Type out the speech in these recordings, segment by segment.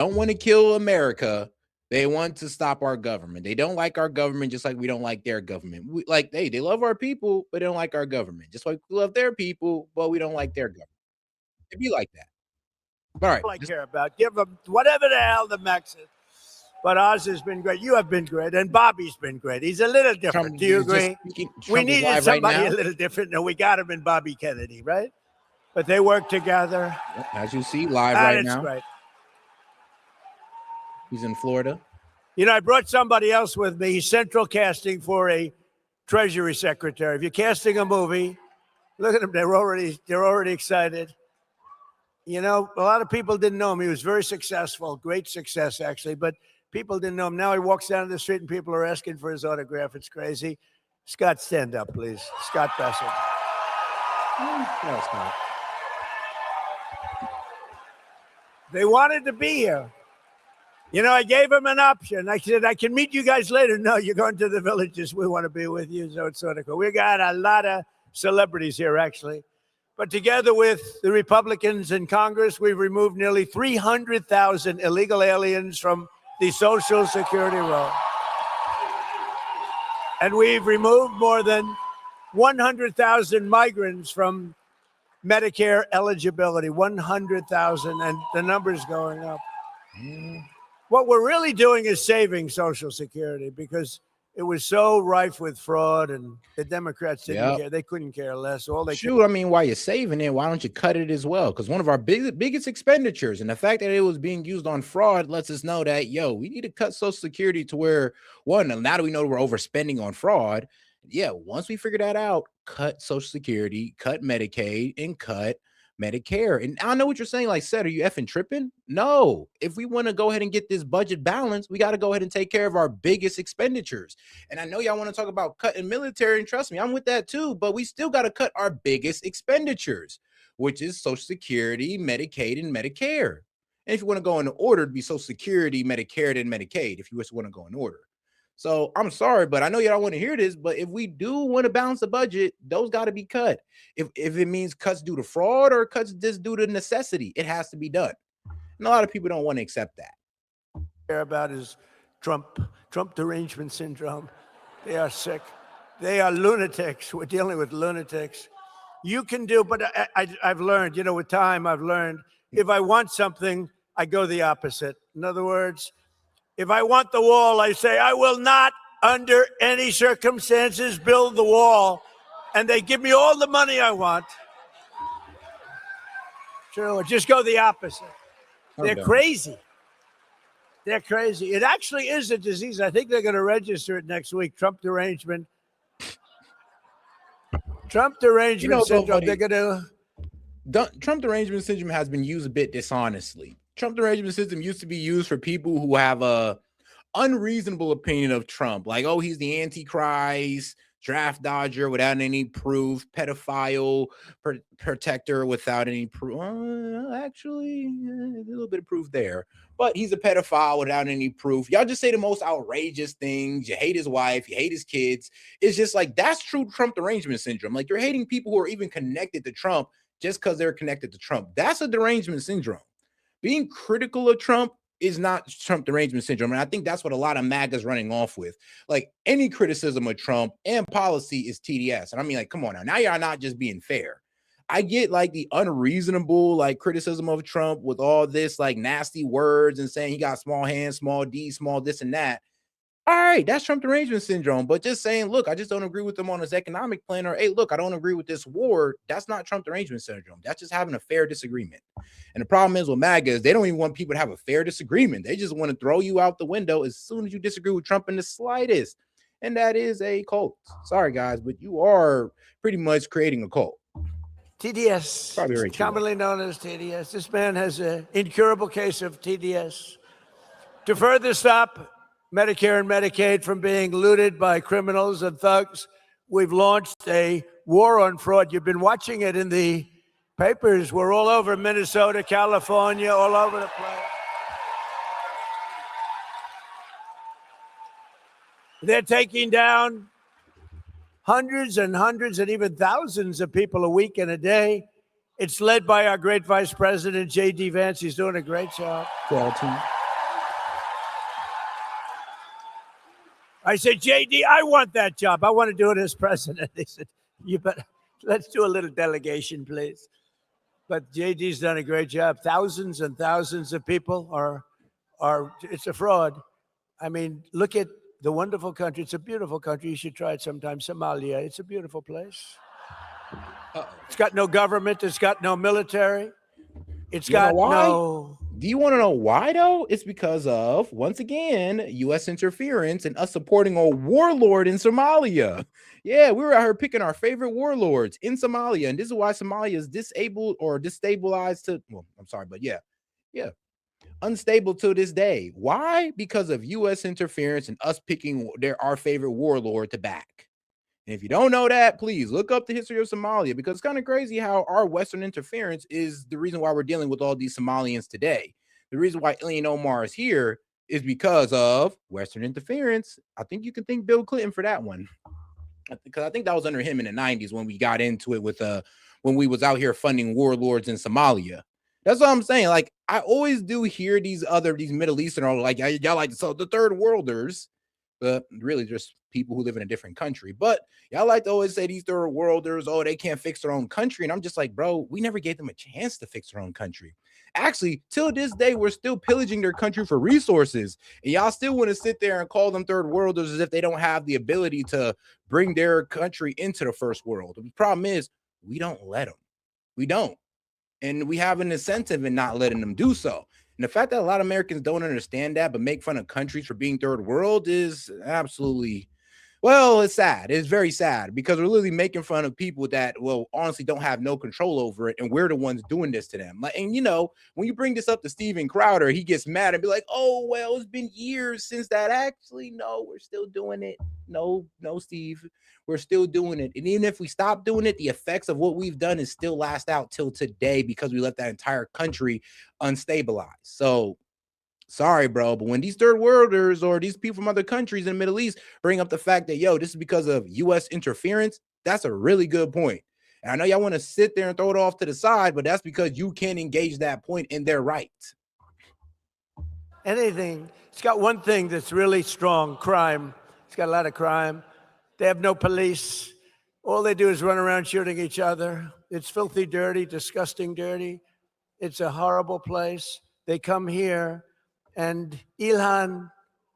don't want to kill America. They want to stop our government. They don't like our government, just like we don't like their government. They love our people, but they don't like our government. Just like we love their people, but we don't like their government. It'd be like that. All right. I care about. Give them whatever the hell the Mexicans. But ours has been great. You have been great, and Bobby's been great. He's a little different. Trump Do you agree? We needed somebody a little different, and we got him in Bobby Kennedy, right? But they work together. As you see, live right now. Great. He's in Florida. You know, I brought somebody else with me. He's central casting for a Treasury Secretary. If you're casting a movie, look at them. They're already excited. You know, a lot of people didn't know him. He was very successful, great success, actually. But people didn't know him. Now he walks down the street and people are asking for his autograph. It's crazy. Scott, stand up, please. Scott Bessent. No, Scott. They wanted to be here. You know, I gave him an option. I said, I can meet you guys later. No, you're going to the villages. We want to be with you. So it's sort of cool. We got a lot of celebrities here, actually. But together with the Republicans in Congress, we've removed nearly 300,000 illegal aliens from the Social Security roll. And we've removed more than 100,000 migrants from Medicare eligibility. 100,000, and the number's going up. What we're really doing is saving Social Security because it was so rife with fraud, and the Democrats didn't care. They couldn't care less. I mean, while you're saving it, why don't you cut it as well? Because one of our biggest expenditures, and the fact that it was being used on fraud lets us know that, we need to cut Social Security to where, one, now that we know we're overspending on fraud, once we figure that out, cut Social Security, cut Medicaid, and cut Medicare. And I know what you're saying, like, Seth, are you effing tripping? No. If we want to go ahead and get this budget balanced, we got to go ahead and take care of our biggest expenditures. And I know y'all want to talk about cutting military, and trust me, I'm with that too, but we still got to cut our biggest expenditures, which is Social Security, Medicaid, and Medicare. And if you want to go in order, it'd be Social Security, Medicare, and Medicaid, if you just want to go in order. So I'm sorry, but I know y'all want to hear this, but if we do want to balance the budget, those got to be cut. If it means cuts due to fraud or cuts just due to necessity, it has to be done. And a lot of people don't want to accept that. Care about is Trump derangement syndrome. They are sick. They are lunatics. We're dealing with lunatics. You can do, but I've learned, with time, I've learned if I want something, I go the opposite. In other words, if I want the wall, I say, I will not, under any circumstances, build the wall. And they give me all the money I want. Sure, just go the opposite. They're crazy. They're crazy. It actually is a disease. I think they're going to register it next week. Trump derangement. Trump derangement syndrome. They're going to. Trump derangement syndrome has been used a bit dishonestly. Trump derangement syndrome used to be used for people who have a unreasonable opinion of Trump, like, oh, he's the Antichrist, draft dodger without any proof, pedophile protector without any proof. Actually, a little bit of proof there, but he's a pedophile without any proof. Y'all just say the most outrageous things. You hate his wife, you hate his kids. It's just like, that's true Trump derangement syndrome. Like, you're hating people who are even connected to Trump just because they're connected to Trump. That's a derangement syndrome. Being critical of Trump is not Trump derangement syndrome. And I think that's what a lot of MAGA's running off with. Like, any criticism of Trump and policy is TDS. And I mean, like, come on now. Now y'all not just being fair. I get like the unreasonable, like, criticism of Trump with all this like nasty words and saying he got small hands, small D, small this and that. All right, that's Trump derangement syndrome. But just saying, look, I just don't agree with him on his economic plan, or, hey, look, I don't agree with this war. That's not Trump derangement syndrome. That's just having a fair disagreement. And the problem is with MAGA is they don't even want people to have a fair disagreement. They just want to throw you out the window as soon as you disagree with Trump in the slightest. And that is a cult. Sorry, guys, but you are pretty much creating a cult. TDS, commonly known as TDS. This man has an incurable case of TDS. To further stop Medicare and Medicaid from being looted by criminals and thugs, we've launched a war on fraud. You've been watching it in the papers. We're all over Minnesota, California, all over the place. They're taking down hundreds and hundreds and even thousands of people a week and a day. It's led by our great Vice President, J.D. Vance. He's doing a great job. I said, J.D., I want that job. I want to do it as president. They said, you better, let's do a little delegation, please. But J.D.'s done a great job. Thousands and thousands of people are, it's a fraud. I mean, look at the wonderful country. It's a beautiful country. You should try it sometime. Somalia, it's a beautiful place. It's got no government. It's got no military. It's got no... Do you want to know why, though? It's because of, once again, U.S. interference and us supporting a warlord in Somalia. Yeah, we were out here picking our favorite warlords in Somalia, and this is why Somalia is disabled or destabilized to, well, I'm sorry, but yeah, unstable to this day. Why? Because of U.S. interference and us picking our favorite warlord to back. And if you don't know that, please look up the history of Somalia, because it's kind of crazy how our Western interference is the reason why we're dealing with all these Somalians today. The reason why Ilhan Omar is here is because of Western interference. I think you can thank Bill Clinton for that one, because I think that was under him in the 90s when we got into it with when we was out here funding warlords in Somalia. That's what I'm saying. Like, I always do hear these Middle Eastern are like, y'all like, so the third worlders, but really just people who live in a different country. But y'all like to always say these third worlders, oh, they can't fix their own country. And I'm just like, bro, we never gave them a chance to fix their own country. Actually, till this day, we're still pillaging their country for resources. And y'all still want to sit there and call them third worlders as if they don't have the ability to bring their country into the first world. The problem is we don't let them. We don't. And we have an incentive in not letting them do so. And the fact that a lot of Americans don't understand that, but make fun of countries for being third world is absolutely, well, it's sad. It's very sad, because we're literally making fun of people that, well, honestly don't have no control over it. And we're the ones doing this to them. Like, and you know, when you bring this up to Steven Crowder, he gets mad and be like, oh, well, it's been years since that. Actually, no, we're still doing it. No, Steve, we're still doing it. And even if we stop doing it, the effects of what we've done is still last out till today, because we left that entire country unstabilized. So sorry, bro, but when these third worlders or these people from other countries in the Middle East bring up the fact that, yo, this is because of U.S. interference, that's a really good point. And I know y'all want to sit there and throw it off to the side, but that's because you can't engage that point in their right. Anything. It's got one thing that's really strong, crime. It's got a lot of crime. They have no police. All they do is run around shooting each other. It's filthy dirty, disgusting dirty. It's a horrible place. They come here, and Ilhan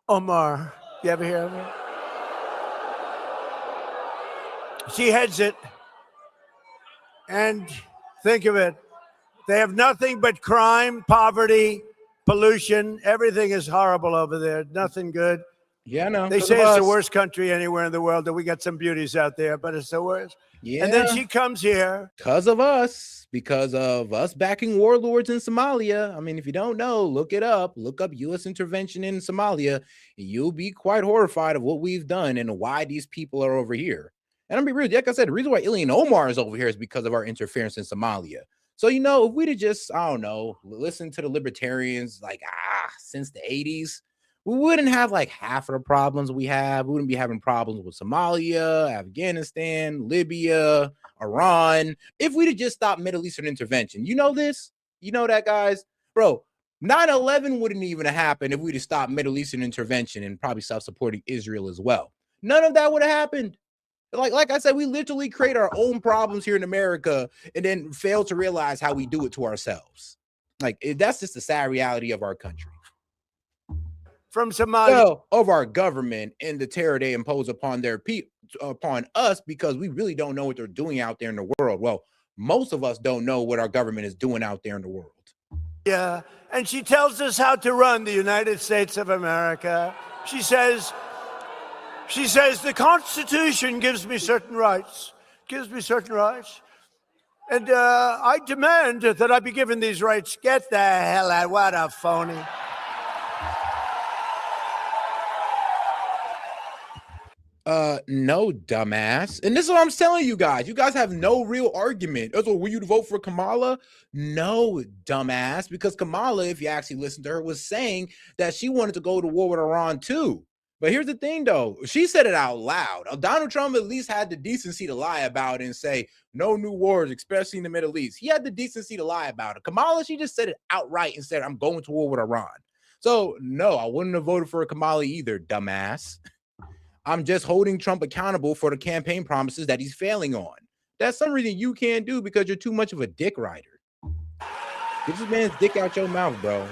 Omar, you ever hear of her? She heads it. And think of it. They have nothing but crime, poverty, pollution. Everything is horrible over there. Nothing good. Yeah, no. They say it's the worst country anywhere in the world, that we got some beauties out there, but it's the worst. Yeah. And then she comes here. Because of us backing warlords in Somalia. I mean, if you don't know, look it up. Look up U.S. intervention in Somalia, and you'll be quite horrified of what we've done and why these people are over here. And I'm be real, like I said, the reason why Ilhan Omar is over here is because of our interference in Somalia. So, you know, if we'd have just, I don't know, listened to the libertarians like, since the 80s, we wouldn't have like half of the problems we have. We wouldn't be having problems with Somalia, Afghanistan, Libya, Iran, if we'd have just stopped Middle Eastern intervention. You know this? You know that, guys? Bro, 9/11 wouldn't even have happened if we'd have stopped Middle Eastern intervention and probably stopped supporting Israel as well. None of that would have happened. Like I said, we literally create our own problems here in America and then fail to realize how we do it to ourselves. Like, that's just the sad reality of our country. From Somalia, well, of our government and the terror they impose upon their upon us, because we really don't know what they're doing out there in the world. Well, most of us don't know what our government is doing out there in the world. Yeah, and she tells us how to run the United States of America. She says the Constitution gives me certain rights, and I demand that I be given these rights. Get the hell out! What a phony. No, dumbass. And this is what I'm telling you guys. You guys have no real argument. That's what, were you to vote for Kamala? No, dumbass. Because Kamala, if you actually listen to her, was saying that she wanted to go to war with Iran too. But here's the thing, though. She said it out loud. Donald Trump at least had the decency to lie about it and say, no new wars, especially in the Middle East. He had the decency to lie about it. Kamala, she just said it outright and said, I'm going to war with Iran. So, no, I wouldn't have voted for Kamala either, dumbass. I'm just holding Trump accountable for the campaign promises that he's failing on. That's some reason you can't do because you're too much of a dick rider. Get this man's dick out your mouth, bro.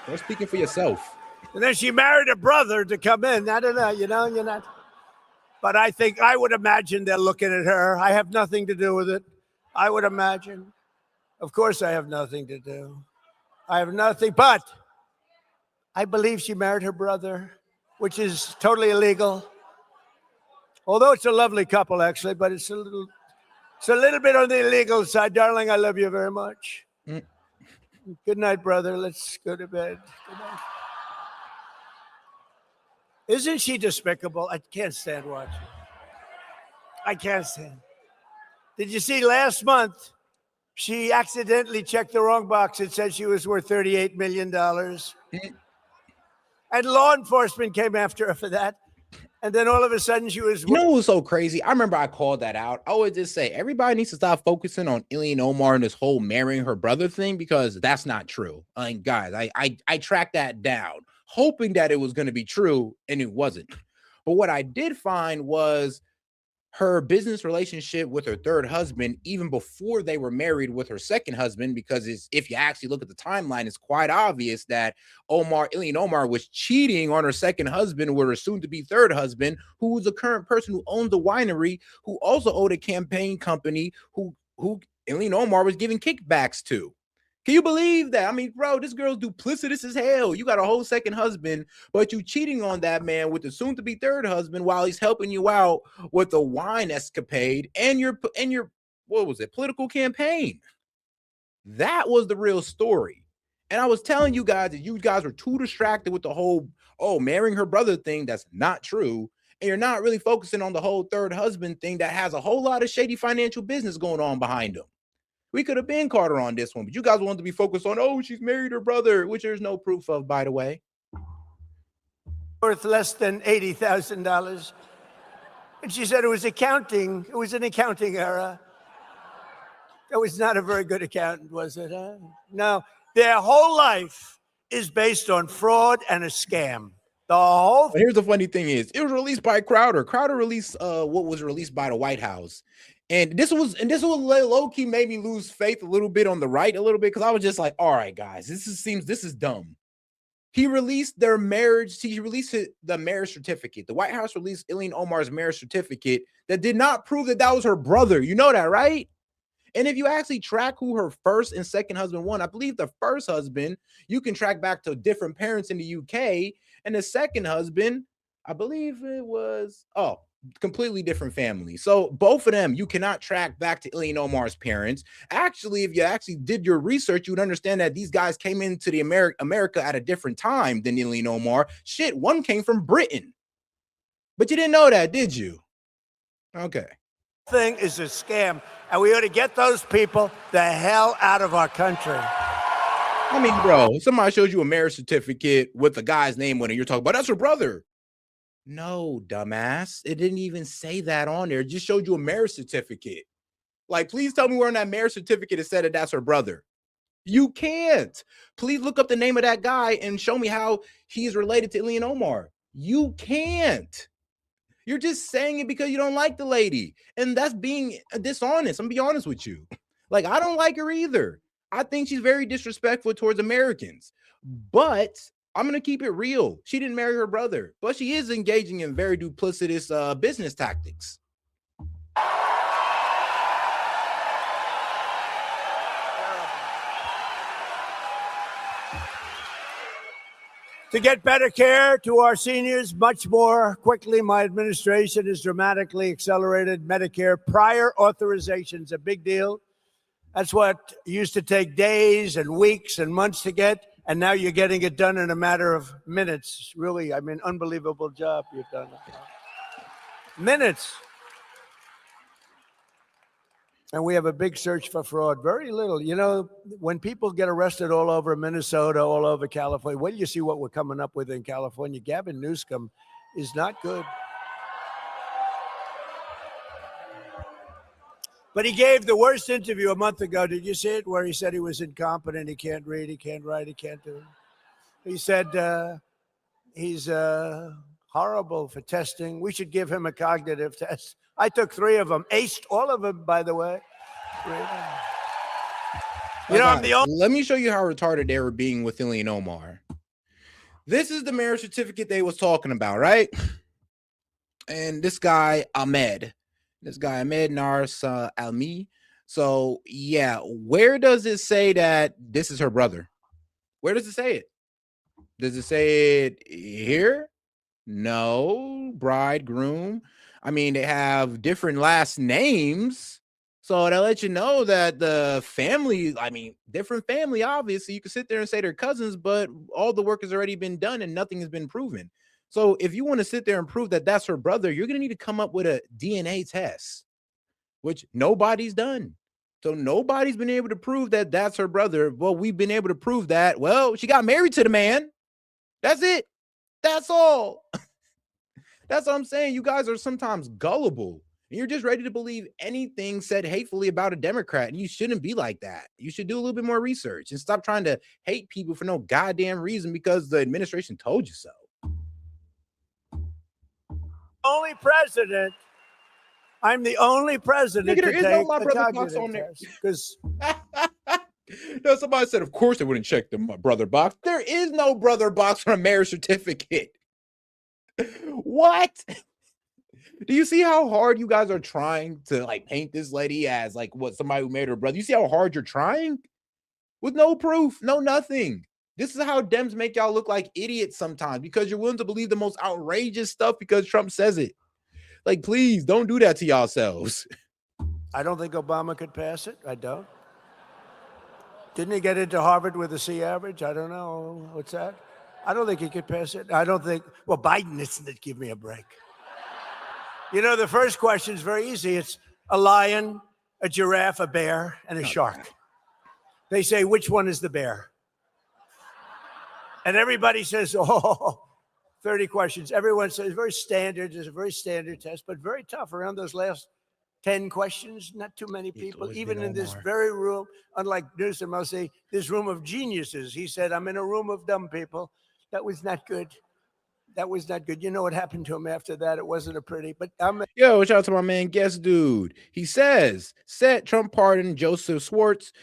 You're speaking for yourself. And then she married a brother to come in. I don't know, you're not. But I would imagine they're looking at her. I have nothing to do with it. I would imagine. Of course, I have nothing to do. I have nothing, but I believe she married her brother, which is totally illegal. Although it's a lovely couple, actually, but it's a little bit on the illegal side. Darling, I love you very much. Good night, brother. Let's go to bed. Good night. Isn't she despicable? I can't stand watching. I can't stand. Did you see last month, she accidentally checked the wrong box. It said she was worth $38 million. And law enforcement came after her for that. And then all of a sudden she was... You know what was so crazy? I remember I called that out. I would just say, everybody needs to stop focusing on Ilhan Omar and this whole marrying her brother thing, because that's not true. I mean, guys, I tracked that down, hoping that it was going to be true, and it wasn't. But what I did find was her business relationship with her third husband, even before they were married with her second husband, because if you actually look at the timeline, it's quite obvious that Ilhan Omar was cheating on her second husband with her soon-to-be third husband, who was the current person who owned the winery, who also owed a campaign company who Ilhan Omar was giving kickbacks to. Can you believe that? I mean, bro, this girl's duplicitous as hell. You got a whole second husband, but you cheating on that man with the soon-to-be third husband while he's helping you out with the wine escapade and your what was it, political campaign. That was the real story. And I was telling you guys that you guys were too distracted with the whole, marrying her brother thing. That's not true. And you're not really focusing on the whole third husband thing that has a whole lot of shady financial business going on behind him. We could have been Carter on this one, but you guys wanted to be focused on, she's married her brother, which there's no proof of, by the way. Worth less than $80,000. And she said it was accounting. It was an accounting error. That was not a very good accountant, was it? Huh? No, their whole life is based on fraud and a scam. But here's the funny thing is, it was released by Crowder. Crowder released what was released by the White House. And this was low-key made me lose faith a little bit on the right, because I was just like, all right, guys, this is dumb. He released their marriage. He released the marriage certificate. The White House released Ilhan Omar's marriage certificate that did not prove that was her brother. You know that, right? And if you actually track who her first and second husband won, I believe the first husband, you can track back to different parents in the UK. And the second husband, I believe it was, completely different family. So both of them, you cannot track back to Ilhan Omar's parents. Actually, if you actually did your research, you would understand that these guys came into the America at a different time than Ilhan Omar. Shit, one came from Britain. But you didn't know that, did you? Okay. Thing is a scam, and we ought to get those people the hell out of our country. I mean, bro, somebody shows you a marriage certificate with the guy's name on it, you're talking about, that's her brother. No, dumbass. It didn't even say that on there. It just showed you a marriage certificate. Like, please tell me where in that marriage certificate it said that that's her brother. You can't. Please look up the name of that guy and show me how he's related to Ilhan Omar. You can't. You're just saying it because you don't like the lady. And that's being dishonest. I'm gonna be honest with you. Like, I don't like her either. I think she's very disrespectful towards Americans. But I'm going to keep it real. She didn't marry her brother, but she is engaging in very duplicitous business tactics. To get better care to our seniors much more quickly, my administration has dramatically accelerated Medicare prior authorizations, a big deal. That's what used to take days and weeks and months to get. And now you're getting it done in a matter of minutes. Really, I mean, unbelievable job you've done. Minutes. And we have a big search for fraud. Very little. You know, when people get arrested all over Minnesota, all over California, wait till you see what we're coming up with in California. Gavin Newsom is not good. But he gave the worst interview a month ago. Did you see it? Where he said he was incompetent, he can't read, he can't write, he can't do it. He said he's horrible for testing. We should give him a cognitive test. I took 3 of them, aced all of them, by the way. You know, I'm the only. Let me show you how retarded they were being with Ilhan Omar. This is the marriage certificate they was talking about, right? And this guy, Ahmed Nars Almi. So, yeah, where does it say that this is her brother? Where does it say it? Does it say it here? No. Bride, groom. I mean, they have different last names. So they'll let you know that the family, I mean, different family, obviously. You can sit there and say they're cousins, but all the work has already been done and nothing has been proven. So if you want to sit there and prove that that's her brother, you're going to need to come up with a DNA test, which nobody's done. So nobody's been able to prove that that's her brother. Well, we've been able to prove that, well, she got married to the man. That's it. That's all. That's what I'm saying. You guys are sometimes gullible. And you're just ready to believe anything said hatefully about a Democrat. And you shouldn't be like that. You should do a little bit more research and stop trying to hate people for no goddamn reason because the administration told you so. Only president. I'm the only president. Nigga, there to is take no my the brother box on there. Because no, somebody said, of course they wouldn't check the brother box. There is no brother box for a marriage certificate. What? Do you see how hard you guys are trying to like paint this lady as like what somebody who made her brother? You see how hard you're trying with no proof, no nothing. This is how Dems make y'all look like idiots sometimes because you're willing to believe the most outrageous stuff because Trump says it. Like, please don't do that to yourselves. I don't think Obama could pass it. I don't. Didn't he get into Harvard with a C average? I don't know. What's that? I don't think he could pass it. I don't think. Well, Biden isn't. Give me a break. You know, the first question is very easy. It's a lion, a giraffe, a bear, and a shark. They say, which one is the bear? And everybody says, oh, 30 questions. Everyone says very standard. It's a very standard test, but very tough around those last 10 questions. Not too many people, even in this very room, unlike Newsom, I'll say, this room of geniuses. He said, I'm in a room of dumb people. That was not good. That was not good. You know what happened to him after that? It wasn't a pretty, but Yo, shout out to my man, Guest Dude. He says, set Trump pardoned Joseph Schwartz.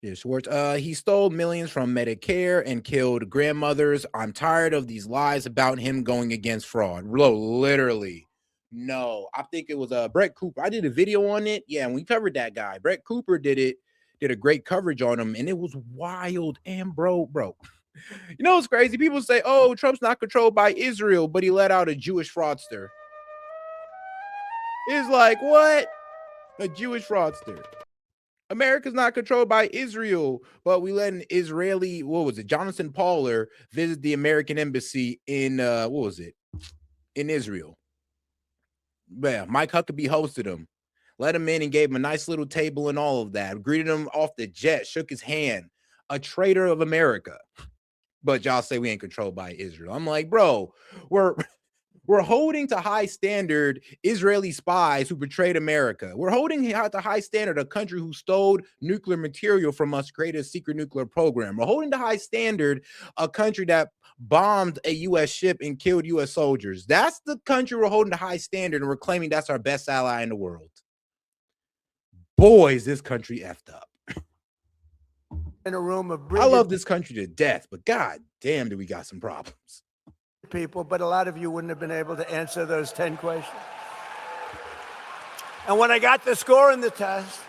He stole millions from Medicare and killed grandmothers. I'm tired of these lies about him going against fraud. Literally. No, I think it was Brett Cooper. I did a video on it. Yeah, and we covered that guy. Brett Cooper did a great coverage on him, and it was wild. And bro. You know what's crazy? People say, oh, Trump's not controlled by Israel, but he let out a Jewish fraudster. It's like, what? A Jewish fraudster. America's not controlled by Israel, but we let an Israeli, Jonathan Pauler visit the American embassy in, in Israel. Yeah, Mike Huckabee hosted him, let him in and gave him a nice little table and all of that, greeted him off the jet, shook his hand, a traitor of America. But y'all say we ain't controlled by Israel. I'm like, bro, we're holding to high standard Israeli spies who betrayed America. We're holding to high standard a country who stole nuclear material from us, created a secret nuclear program. We're holding to high standard a country that bombed a U.S. ship and killed U.S. soldiers. That's the country we're holding to high standard, and we're claiming that's our best ally in the world. Boy, is this country effed up. In a room of I love this country to death, but god damn, do we got some problems. People, but a lot of you wouldn't have been able to answer those 10 questions. And when I got the score in the test,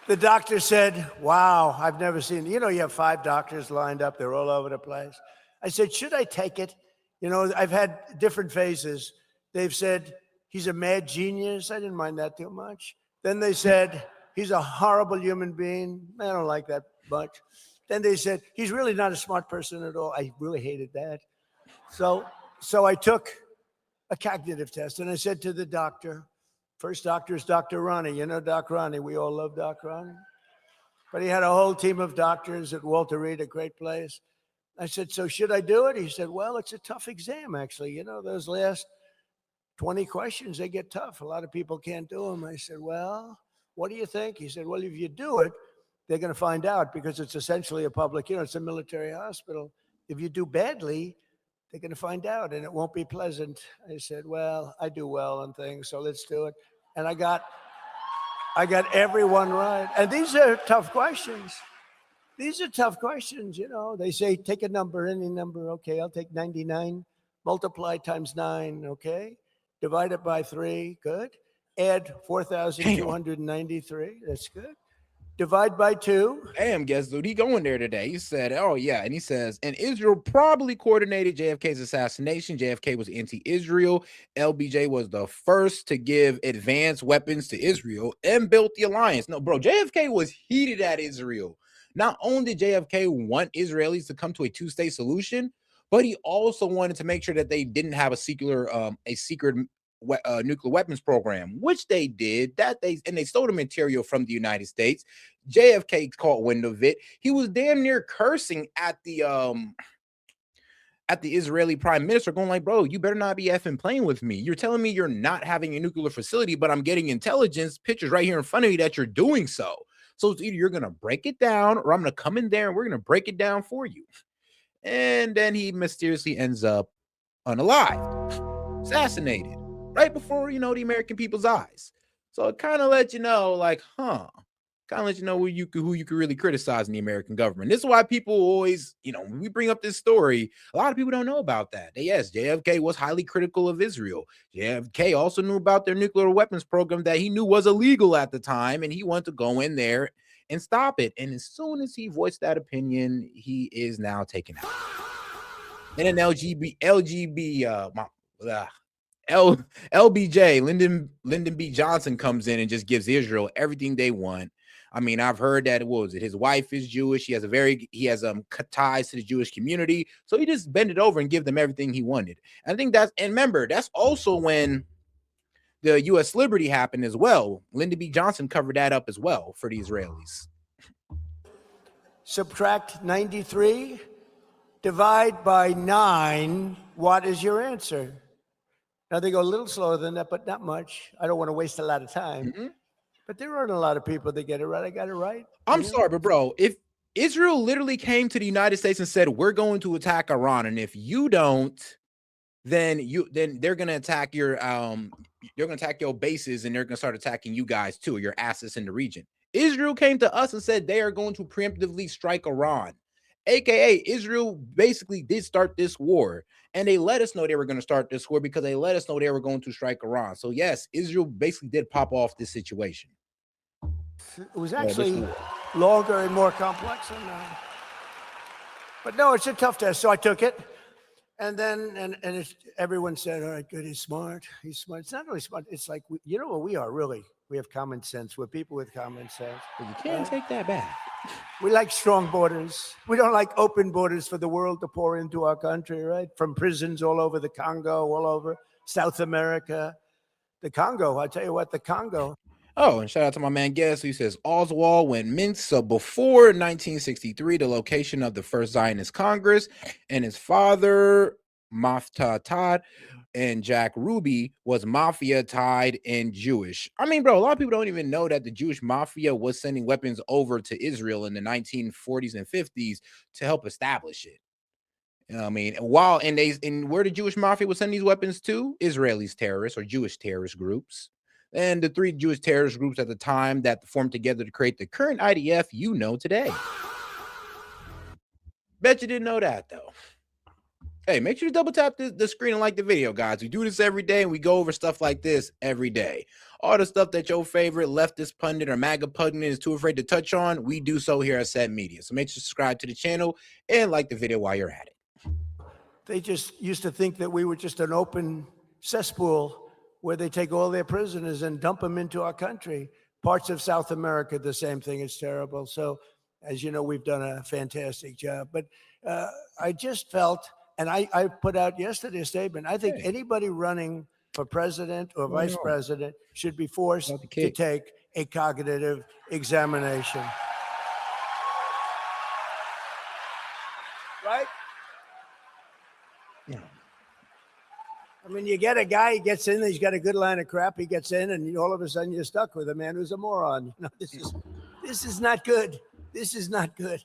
the doctor said, wow, I've never seen, you have 5 doctors lined up. They're all over the place. I said, should I take it? I've had different phases. They've said, he's a mad genius. I didn't mind that too much. Then they said, he's a horrible human being. I don't like that much. Then they said, he's really not a smart person at all. I really hated that. So I took a cognitive test, and I said to the doctor, first doctor is Dr. Ronnie. You know Doc Ronnie. We all love Doc Ronnie. But he had a whole team of doctors at Walter Reed, a great place. I said, so should I do it? He said, well, it's a tough exam, actually. Those last 20 questions, they get tough. A lot of people can't do them. I said, well, what do you think? He said, well, if you do it, they're going to find out because it's essentially a public, it's a military hospital. If you do badly, they're going to find out and it won't be pleasant. I said, well, I do well on things, so let's do it. And I got everyone right. And these are tough questions. These are tough questions, They say, take a number, any number. Okay, I'll take 99. Multiply times 9, okay? Divide it by 3, good. Add 4,293, that's good. Divide by 2. Damn, guess dude, he going there today. He said, oh yeah, and he says, and Israel probably coordinated JFK's assassination. JFK was anti-Israel. LBJ was the first to give advanced weapons to Israel and built the alliance. No, bro, JFK was heated at Israel. Not only did JFK want Israelis to come to a two-state solution, but he also wanted to make sure that they didn't have a secret nuclear weapons program, which they did. They stole the material from the United States. JFK caught wind of it. He was damn near cursing at the Israeli prime minister, going like, bro, you better not be effing playing with me. You're telling me you're not having a nuclear facility, but I'm getting intelligence pictures right here in front of you that you're doing so. So it's either you're going to break it down or I'm going to come in there and we're going to break it down for you. And then he mysteriously ends up unalived, assassinated right before, the American people's eyes. So it kind of let you know, like, kind of let you know who you could really criticize in the American government. This is why people always, when we bring up this story, a lot of people don't know about that. Yes, JFK was highly critical of Israel. JFK also knew about their nuclear weapons program that he knew was illegal at the time, and he wanted to go in there and stop it. And as soon as he voiced that opinion, he is now taken out. And then LBJ, Lyndon B. Johnson comes in and just gives Israel everything they want. I mean, I've heard that his wife is Jewish. He has ties to the Jewish community. So he just bend it over and give them everything he wanted. I think and remember, that's also when the U.S. Liberty happened as well. Lyndon B. Johnson covered that up as well for the Israelis. Subtract 93, divide by 9. What is your answer? Now, they go a little slower than that, but not much. I don't want to waste a lot of time. Mm-hmm. But there aren't a lot of people that get it right. I got it right. I'm sorry, but bro, if Israel literally came to the United States and said, we're going to attack Iran, and if you don't, then they're going to attack your bases, and they're going to start attacking you guys too, your assets in the region. Israel came to us and said they are going to preemptively strike Iran. AKA Israel basically did start this war, and they let us know they were going to start this war because they let us know they were going to strike Iran. So yes, Israel basically did pop off this situation. It was actually longer and more complex than that. But no, it's a tough test. So I took it. And then, everyone said, all right, good, he's smart. He's smart. It's not really smart. It's like, you know what we are, really? We have common sense. We're people with common sense. Well, you can't take that back. We like strong borders. We don't like open borders for the world to pour into our country, right? From prisons all over the Congo, all over South America. The Congo, I tell you what, the Congo. Oh, and shout out to my man Guess, who says Oswald went mince. So before 1963, the location of the first Zionist Congress, and his father, Mafta and Jack Ruby, was mafia tied and Jewish. I mean, bro, a lot of people don't even know that the Jewish mafia was sending weapons over to Israel in the 1940s and 50s to help establish it. I mean, where the Jewish mafia was sending these weapons to? Israelis terrorists or Jewish terrorist groups. And the 3 Jewish terrorist groups at the time that formed together to create the current IDF you know today. Bet you didn't know that, though. Hey, make sure to double tap the screen and like the video, guys. We do this every day, and we go over stuff like this every day. All the stuff that your favorite leftist pundit or MAGA pundit is too afraid to touch on, we do so here at S.E.T Media. So make sure to subscribe to the channel and like the video while you're at it. They just used to think that we were just an open cesspool where they take all their prisoners and dump them into our country. Parts of South America, the same thing. It's terrible. So, as you know, we've done a fantastic job. But I just felt, and I put out yesterday a statement, I think anybody running for president or vice president should be forced to take a cognitive examination. Right? Yeah. I mean, you get a guy, he gets in, he's got a good line of crap, he gets in, and all of a sudden you're stuck with a man who's a moron. This is not good. This is not good.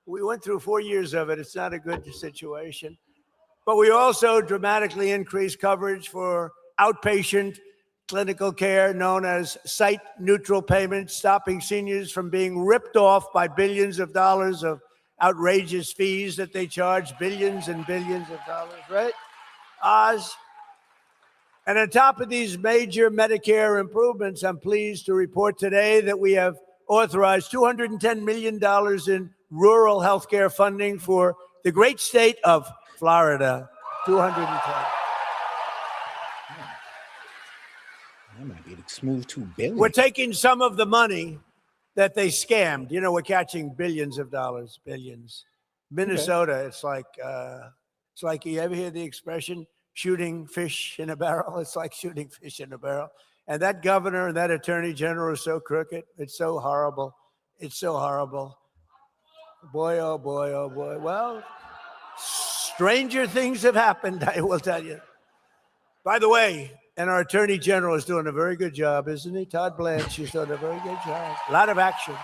We went through 4 years of it. It's not a good situation. But we also dramatically increased coverage for outpatient clinical care known as site-neutral payments, stopping seniors from being ripped off by billions of dollars of outrageous fees that they charge, billions and billions of dollars, right? Oz. And on top of these major Medicare improvements, I'm pleased to report today that we have authorized $210 million in rural health care funding for the great state of Florida. 210. That might be a smooth $2 billion. We're taking some of the money that they scammed. We're catching billions of dollars, billions. Minnesota, okay. It's like you ever hear the expression, shooting fish in a barrel? It's like shooting fish in a barrel. And that governor and that attorney general is so crooked. It's so horrible. It's so horrible. Boy, oh boy, oh boy. Well, stranger things have happened, I will tell you. By the way, and our attorney general is doing a very good job, isn't he? Todd Blanche is doing a very good job. A lot of action.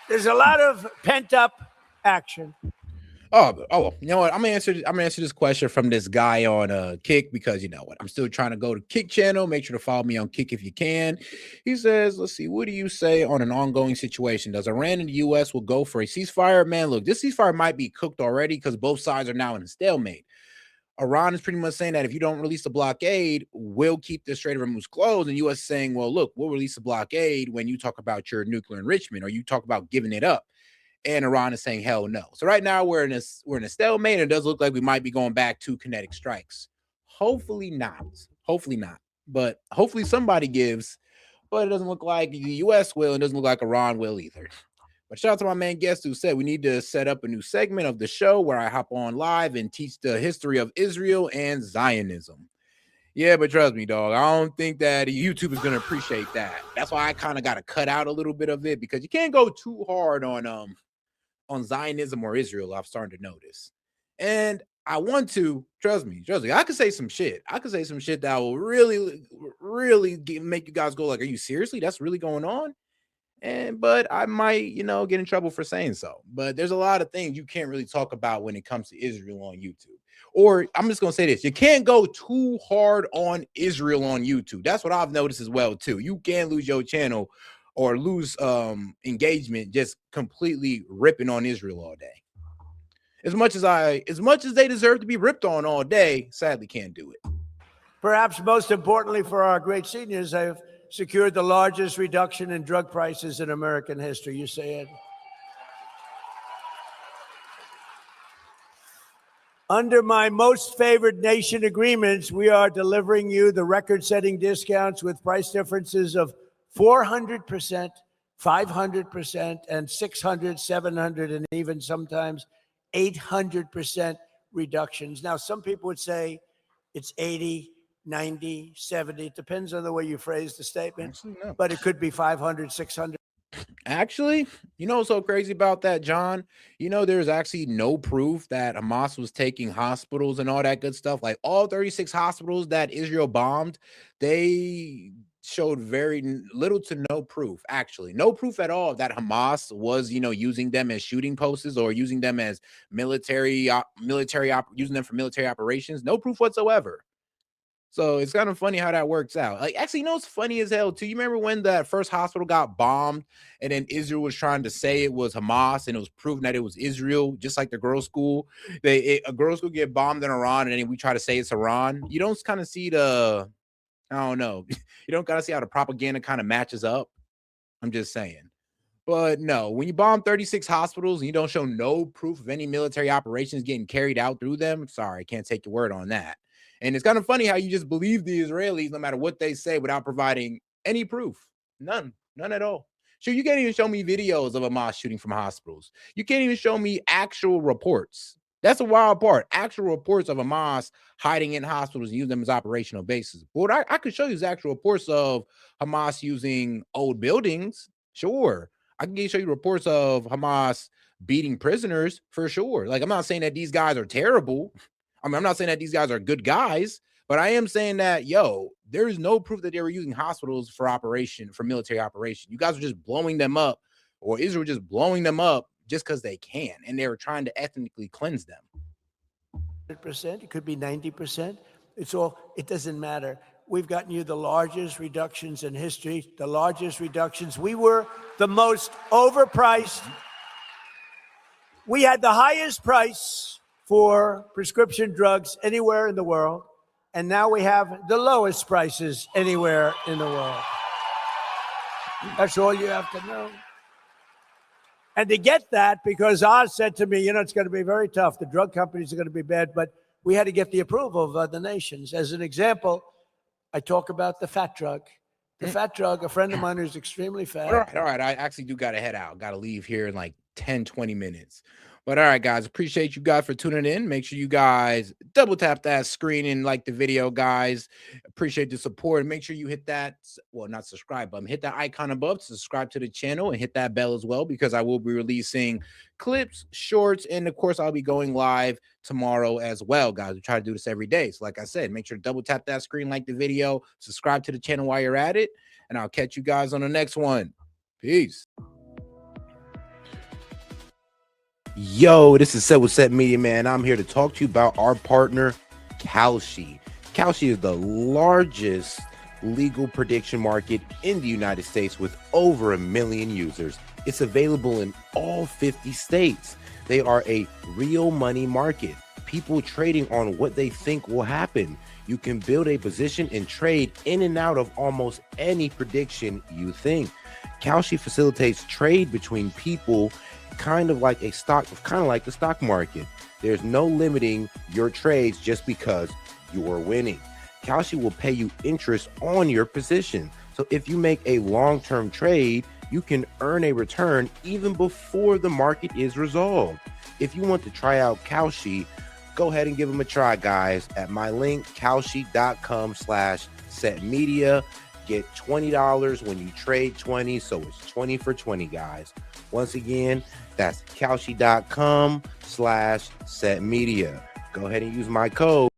There's a lot of pent-up action. Oh, you know what? I'm gonna answer this question from this guy on Kick, because you know what? I'm still trying to go to Kick channel. Make sure to follow me on Kick if you can. He says, let's see, what do you say on an ongoing situation? Does Iran and the US will go for a ceasefire? Man, look, this ceasefire might be cooked already because both sides are now in a stalemate. Iran is pretty much saying that if you don't release the blockade, we'll keep the Strait of Hormuz closed. And U.S. saying, well, look, we'll release the blockade when you talk about your nuclear enrichment or you talk about giving it up. And Iran is saying, hell no. So right now we're in a stalemate, and it does look like we might be going back to kinetic strikes. Hopefully not. Hopefully not. But hopefully somebody gives. But it doesn't look like the U.S. will. It doesn't look like Iran will either. But shout out to my man guest who said we need to set up a new segment of the show where I hop on live and teach the history of Israel and Zionism. Yeah, but trust me, dog, I don't think that YouTube is going to appreciate that. That's why I kind of got to cut out a little bit of it, because you can't go too hard on Zionism or Israel. I'm starting to notice. And I want to, trust me, I could say some shit. I could say some shit that will really, really make you guys go like, are you seriously? That's really going on? But I might, get in trouble for saying so. But there's a lot of things you can't really talk about when it comes to Israel on YouTube. Or I'm just going to say this. You can't go too hard on Israel on YouTube. That's what I've noticed as well, too. You can lose your channel or lose engagement just completely ripping on Israel all day. As much as they deserve to be ripped on all day, sadly can't do it. Perhaps most importantly for our great seniors, I've secured the largest reduction in drug prices in American history. You say it. Under my most favored nation agreements, we are delivering you the record-setting discounts with price differences of 400%, 500%, and 600, 700, and even sometimes 800% reductions. Now, some people would say it's 80, 90, 70. It depends on the way you phrase the statement. Actually, no. But it could be 500, 600. Actually, what's so crazy about that, John? There's actually no proof that Hamas was taking hospitals and all that good stuff. Like all 36 hospitals that Israel bombed, they showed very little to no proof, actually. No proof at all that Hamas was, using them as shooting posts or using them as using them for military operations. No proof whatsoever. So it's kind of funny how that works out. Like, actually, it's funny as hell, too. You remember when that first hospital got bombed and then Israel was trying to say it was Hamas and it was proven that it was Israel, just like the girls' school. A girls' school get bombed in Iran and then we try to say it's Iran. You don't kind of see I don't know. You don't kind of see how the propaganda kind of matches up. I'm just saying. But no, when you bomb 36 hospitals and you don't show no proof of any military operations getting carried out through them, sorry, I can't take your word on that. And it's kind of funny how you just believe the Israelis no matter what they say without providing any proof. None at all. Sure, you can't even show me videos of Hamas shooting from hospitals. You can't even show me actual reports. That's the wild part. Actual reports of Hamas hiding in hospitals and using them as operational bases. But I could show you actual reports of Hamas using old buildings. Sure. I can show you reports of Hamas beating prisoners for sure. Like, I'm not saying that these guys are terrible. I'm not saying that these guys are good guys, But I am saying that, yo, there is no proof that they were using hospitals for military operation. You guys were just blowing them up, or Israel just blowing them up just because they can, and they were trying to ethnically cleanse them. 100%, it could be 90%. It doesn't matter. We've gotten you the largest reductions in history, the largest reductions. We were the most overpriced. We had the highest price for prescription drugs anywhere in the world, and now we have the lowest prices anywhere in the world. That's all you have to know. And to get that, because Oz said to me, it's going to be very tough. The drug companies are going to be bad, but we had to get the approval of other nations. As an example, I talk about the fat drug. The fat drug, a friend of mine who's extremely fat. All right. I actually do got to head out. Got to leave here in like 10, 20 minutes. But all right, guys, appreciate you guys for tuning in. Make sure you guys double tap that screen and like the video, guys. Appreciate the support. Make sure you hit that, well, not subscribe button, hit that icon above to subscribe to the channel and hit that bell as well, because I will be releasing clips, shorts, and of course, I'll be going live tomorrow as well, guys. We try to do this every day. So like I said, make sure to double tap that screen, like the video, subscribe to the channel while you're at it, and I'll catch you guys on the next one. Peace. Yo, this is S.E.T with S.E.T Media, man. I'm here to talk to you about our partner, Kalshi. Kalshi is the largest legal prediction market in the United States with over 1 million users. It's available in all 50 states. They are a real money market. People trading on what they think will happen. You can build a position and trade in and out of almost any prediction you think. Kalshi facilitates trade between people, kind of like the stock market. There's no limiting your trades just because you're winning. Kalshi will pay you interest on your position. So if you make a long-term trade, you can earn a return even before the market is resolved. If you want to try out Kalshi, go ahead and give them a try, guys, at my link, kalshi.com/setmedia. Get $20 when you trade 20, so it's 20 for 20, guys. Once again, that's kalshi.com/setmedia. Go ahead and use my code.